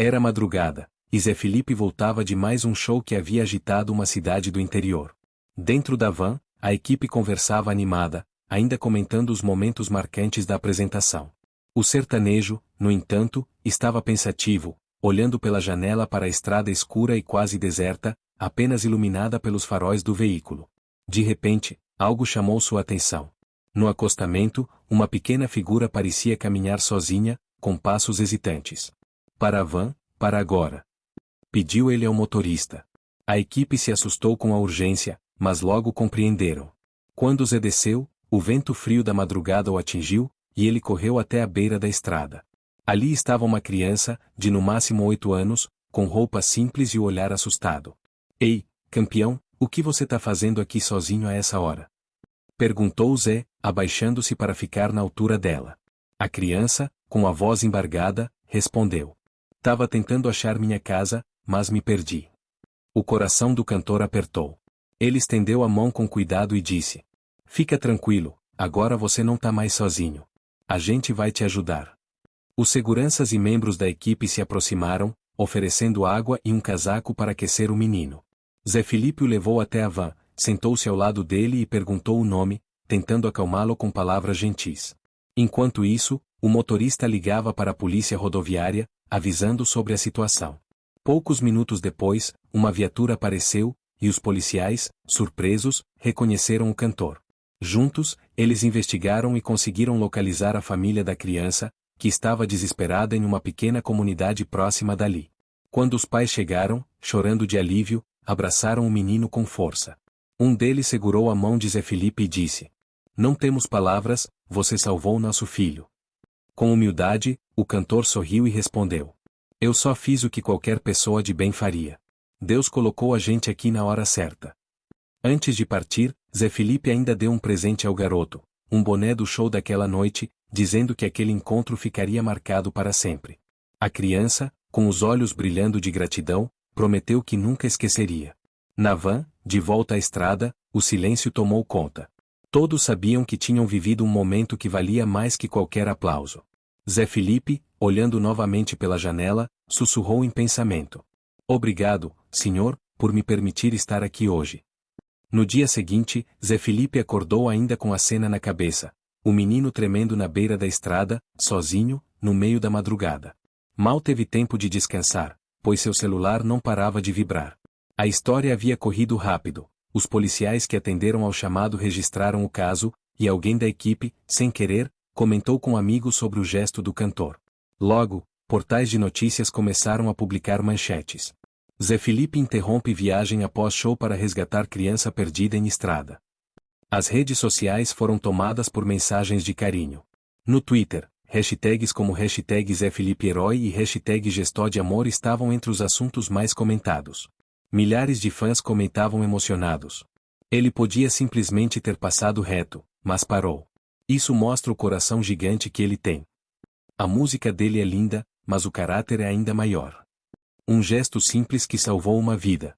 Era madrugada, e Zé Felipe voltava de mais um show que havia agitado uma cidade do interior. Dentro da van, a equipe conversava animada, ainda comentando os momentos marcantes da apresentação. O sertanejo, no entanto, estava pensativo, olhando pela janela para a estrada escura e quase deserta, apenas iluminada pelos faróis do veículo. De repente, algo chamou sua atenção. No acostamento, uma pequena figura parecia caminhar sozinha, com passos hesitantes. Para a van, para agora. Pediu ele ao motorista. A equipe se assustou com a urgência, mas logo compreenderam. Quando Zé desceu, o vento frio da madrugada o atingiu, e ele correu até a beira da estrada. Ali estava uma criança, de no máximo 8 anos, com roupa simples e o olhar assustado. Ei, campeão, o que você tá fazendo aqui sozinho a essa hora? Perguntou Zé, abaixando-se para ficar na altura dela. A criança, com a voz embargada, respondeu. Tava tentando achar minha casa, mas me perdi. O coração do cantor apertou. Ele estendeu a mão com cuidado e disse. Fica tranquilo, agora você não tá mais sozinho. A gente vai te ajudar. Os seguranças e membros da equipe se aproximaram, oferecendo água e um casaco para aquecer o menino. Zé Felipe o levou até a van, sentou-se ao lado dele e perguntou o nome, tentando acalmá-lo com palavras gentis. Enquanto isso, o motorista ligava para a polícia rodoviária, avisando sobre a situação. Poucos minutos depois, uma viatura apareceu, e os policiais, surpresos, reconheceram o cantor. Juntos, eles investigaram e conseguiram localizar a família da criança, que estava desesperada em uma pequena comunidade próxima dali. Quando os pais chegaram, chorando de alívio, abraçaram o menino com força. Um deles segurou a mão de Zé Felipe e disse: Não temos palavras, você salvou nosso filho. Com humildade, o cantor sorriu e respondeu: Eu só fiz o que qualquer pessoa de bem faria. Deus colocou a gente aqui na hora certa. Antes de partir, Zé Felipe ainda deu um presente ao garoto, um boné do show daquela noite, dizendo que aquele encontro ficaria marcado para sempre. A criança, com os olhos brilhando de gratidão, prometeu que nunca esqueceria. Na van, de volta à estrada, o silêncio tomou conta. Todos sabiam que tinham vivido um momento que valia mais que qualquer aplauso. Zé Felipe, olhando novamente pela janela, sussurrou em pensamento. Obrigado, senhor, por me permitir estar aqui hoje. No dia seguinte, Zé Felipe acordou ainda com a cena na cabeça. O menino tremendo na beira da estrada, sozinho, no meio da madrugada. Mal teve tempo de descansar, pois seu celular não parava de vibrar. A história havia corrido rápido. Os policiais que atenderam ao chamado registraram o caso, e alguém da equipe, sem querer, comentou com amigos sobre o gesto do cantor. Logo, portais de notícias começaram a publicar manchetes. Zé Felipe interrompe viagem após show para resgatar criança perdida em estrada. As redes sociais foram tomadas por mensagens de carinho. No Twitter, hashtags como hashtag Zé Felipe Herói e hashtag Gestó de Amor estavam entre os assuntos mais comentados. Milhares de fãs comentavam emocionados. Ele podia simplesmente ter passado reto, mas parou. Isso mostra o coração gigante que ele tem. A música dele é linda, mas o caráter é ainda maior. Um gesto simples que salvou uma vida.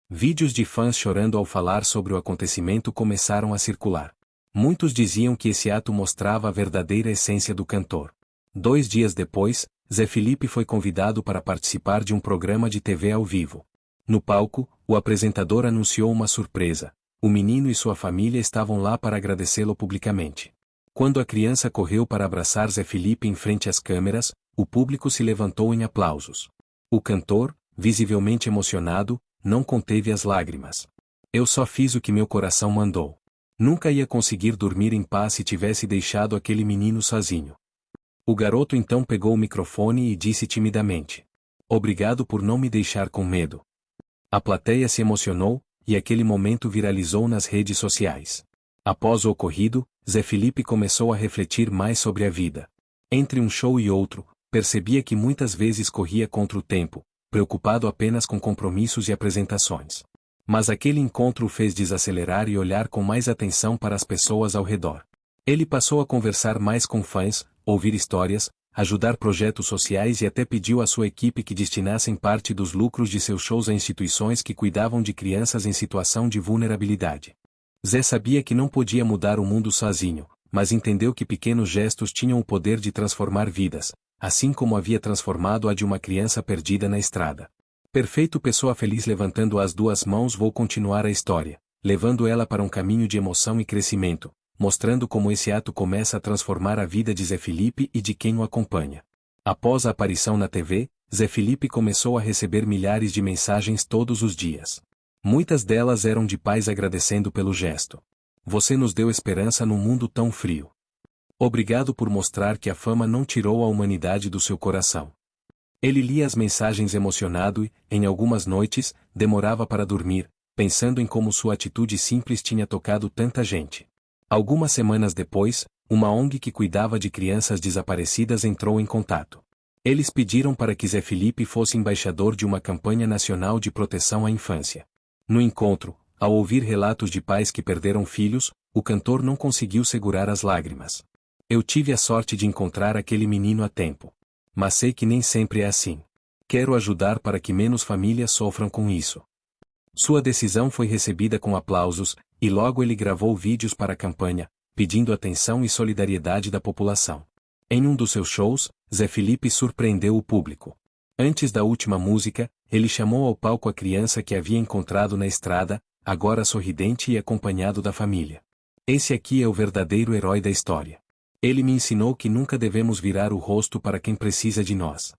Vídeos de fãs chorando ao falar sobre o acontecimento começaram a circular. Muitos diziam que esse ato mostrava a verdadeira essência do cantor. 2 dias depois, Zé Felipe foi convidado para participar de um programa de TV ao vivo. No palco, o apresentador anunciou uma surpresa. O menino e sua família estavam lá para agradecê-lo publicamente. Quando a criança correu para abraçar Zé Felipe em frente às câmeras, o público se levantou em aplausos. O cantor, visivelmente emocionado, não conteve as lágrimas. Eu só fiz o que meu coração mandou. Nunca ia conseguir dormir em paz se tivesse deixado aquele menino sozinho. O garoto então pegou o microfone e disse timidamente: Obrigado por não me deixar com medo. A plateia se emocionou, e aquele momento viralizou nas redes sociais. Após o ocorrido, Zé Felipe começou a refletir mais sobre a vida. Entre um show e outro, percebia que muitas vezes corria contra o tempo, preocupado apenas com compromissos e apresentações. Mas aquele encontro o fez desacelerar e olhar com mais atenção para as pessoas ao redor. Ele passou a conversar mais com fãs, ouvir histórias, ajudar projetos sociais e até pediu à sua equipe que destinassem parte dos lucros de seus shows a instituições que cuidavam de crianças em situação de vulnerabilidade. Zé sabia que não podia mudar o mundo sozinho, mas entendeu que pequenos gestos tinham o poder de transformar vidas, assim como havia transformado a de uma criança perdida na estrada. Perfeito pessoa feliz levantando as duas mãos vou continuar a história, levando ela para um caminho de emoção e crescimento, mostrando como esse ato começa a transformar a vida de Zé Felipe e de quem o acompanha. Após a aparição na TV, Zé Felipe começou a receber milhares de mensagens todos os dias. Muitas delas eram de pais agradecendo pelo gesto. Você nos deu esperança num mundo tão frio. Obrigado por mostrar que a fama não tirou a humanidade do seu coração. Ele lia as mensagens emocionado e, em algumas noites, demorava para dormir, pensando em como sua atitude simples tinha tocado tanta gente. Algumas semanas depois, uma ONG que cuidava de crianças desaparecidas entrou em contato. Eles pediram para que Zé Felipe fosse embaixador de uma campanha nacional de proteção à infância. No encontro, ao ouvir relatos de pais que perderam filhos, o cantor não conseguiu segurar as lágrimas. Eu tive a sorte de encontrar aquele menino a tempo. Mas sei que nem sempre é assim. Quero ajudar para que menos famílias sofram com isso. Sua decisão foi recebida com aplausos, e logo ele gravou vídeos para a campanha, pedindo atenção e solidariedade da população. Em um dos seus shows, Zé Felipe surpreendeu o público. Antes da última música, ele chamou ao palco a criança que havia encontrado na estrada, agora sorridente e acompanhado da família. Esse aqui é o verdadeiro herói da história. Ele me ensinou que nunca devemos virar o rosto para quem precisa de nós.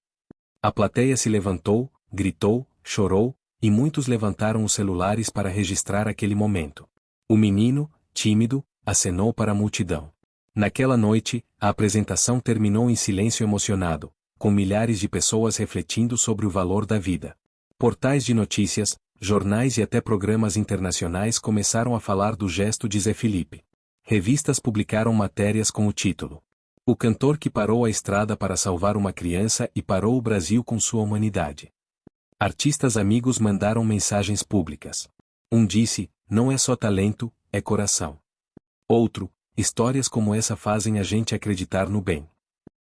A plateia se levantou, gritou, chorou, e muitos levantaram os celulares para registrar aquele momento. O menino, tímido, acenou para a multidão. Naquela noite, a apresentação terminou em silêncio emocionado, com milhares de pessoas refletindo sobre o valor da vida. Portais de notícias, jornais e até programas internacionais começaram a falar do gesto de Zé Felipe. Revistas publicaram matérias com o título: O cantor que parou a estrada para salvar uma criança e parou o Brasil com sua humanidade. Artistas amigos mandaram mensagens públicas. Um disse: não é só talento, é coração. Outro: histórias como essa fazem a gente acreditar no bem.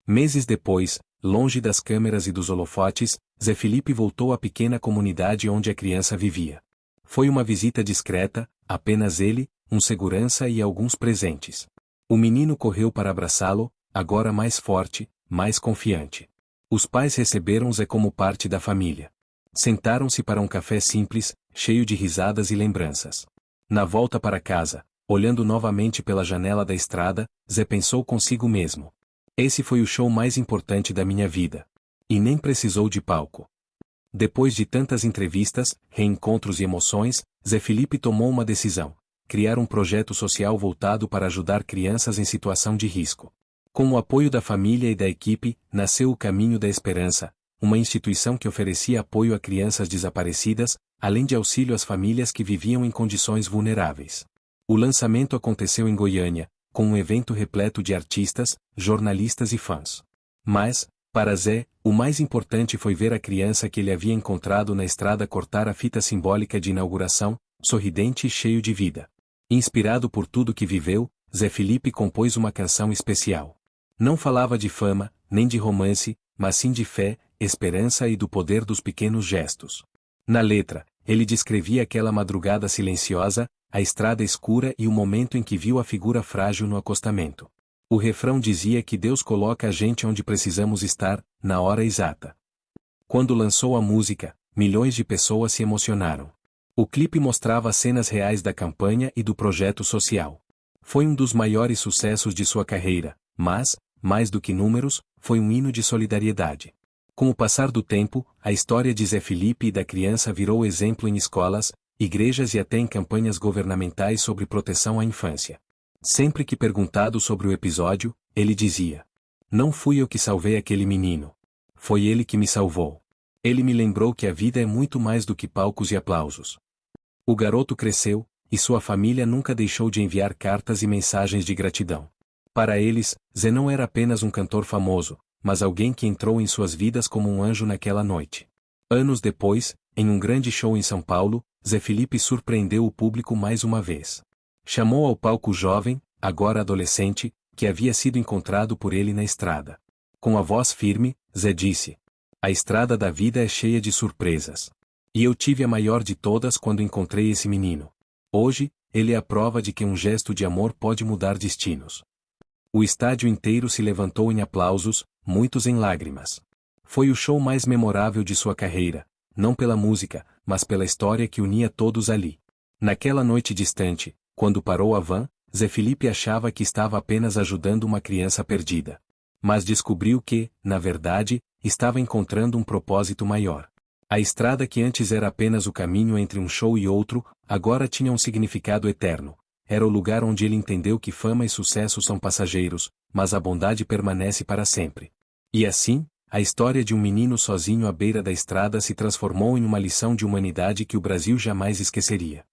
Meses depois, longe das câmeras e dos holofotes, Zé Felipe voltou à pequena comunidade onde a criança vivia. Foi uma visita discreta, apenas ele, um segurança e alguns presentes. O menino correu para abraçá-lo, agora mais forte, mais confiante. Os pais receberam Zé como parte da família. Sentaram-se para um café simples, cheio de risadas e lembranças. Na volta para casa, olhando novamente pela janela da estrada, Zé pensou consigo mesmo: esse foi o show mais importante da minha vida. E nem precisou de palco. Depois de tantas entrevistas, reencontros e emoções, Zé Felipe tomou uma decisão: criar um projeto social voltado para ajudar crianças em situação de risco. Com o apoio da família e da equipe, nasceu o Caminho da Esperança, uma instituição que oferecia apoio a crianças desaparecidas, além de auxílio às famílias que viviam em condições vulneráveis. O lançamento aconteceu em Goiânia, com um evento repleto de artistas, jornalistas e fãs. Mas, para Zé, o mais importante foi ver a criança que ele havia encontrado na estrada cortar a fita simbólica de inauguração, sorridente e cheio de vida. Inspirado por tudo que viveu, Zé Felipe compôs uma canção especial. Não falava de fama, nem de romance, mas sim de fé, esperança e do poder dos pequenos gestos. Na letra, ele descrevia aquela madrugada silenciosa, a estrada escura e o momento em que viu a figura frágil no acostamento. O refrão dizia que Deus coloca a gente onde precisamos estar, na hora exata. Quando lançou a música, milhões de pessoas se emocionaram. O clipe mostrava cenas reais da campanha e do projeto social. Foi um dos maiores sucessos de sua carreira, mas, mais do que números, foi um hino de solidariedade. Com o passar do tempo, a história de Zé Felipe e da criança virou exemplo em escolas, igrejas e até em campanhas governamentais sobre proteção à infância. Sempre que perguntado sobre o episódio, ele dizia: não fui eu que salvei aquele menino. Foi ele que me salvou. Ele me lembrou que a vida é muito mais do que palcos e aplausos. O garoto cresceu, e sua família nunca deixou de enviar cartas e mensagens de gratidão. Para eles, Zé não era apenas um cantor famoso, mas alguém que entrou em suas vidas como um anjo naquela noite. Anos depois, em um grande show em São Paulo, Zé Felipe surpreendeu o público mais uma vez. Chamou ao palco o jovem, agora adolescente, que havia sido encontrado por ele na estrada. Com a voz firme, Zé disse: a estrada da vida é cheia de surpresas. E eu tive a maior de todas quando encontrei esse menino. Hoje, ele é a prova de que um gesto de amor pode mudar destinos. O estádio inteiro se levantou em aplausos, muitos em lágrimas. Foi o show mais memorável de sua carreira, não pela música, mas pela história que unia todos ali. Naquela noite distante, quando parou a van, Zé Felipe achava que estava apenas ajudando uma criança perdida. Mas descobriu que, na verdade, estava encontrando um propósito maior. A estrada que antes era apenas o caminho entre um show e outro, agora tinha um significado eterno. Era o lugar onde ele entendeu que fama e sucesso são passageiros, mas a bondade permanece para sempre. E assim, a história de um menino sozinho à beira da estrada se transformou em uma lição de humanidade que o Brasil jamais esqueceria.